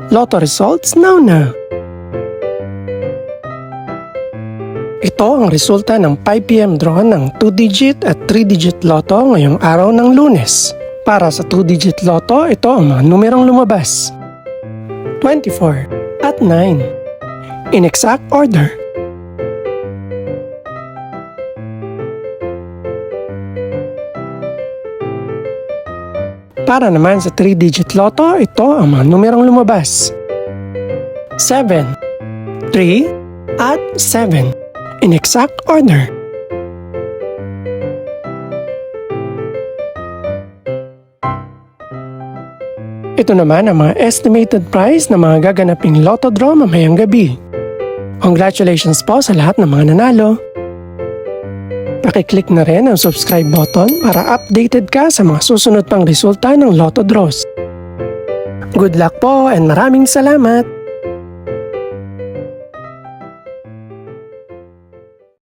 Lotto results now. Ito ang resulta ng 5 PM draw ng 2-digit at 3-digit lotto ngayong araw ng Lunes. Para sa 2-digit lotto, ito ang mga numerong lumabas. 24 at 9. In exact order. Para naman sa 3-digit lotto, ito ang mga numerong lumabas. 7, 3, at 7. In exact order. Ito naman ang mga estimated price ng mga gaganaping lotto draw mamayang gabi. Congratulations po sa lahat ng mga nanalo. Pakiclick na rin ang subscribe button para updated ka sa mga susunod pang resulta ng lotto draws. Good luck po and maraming salamat!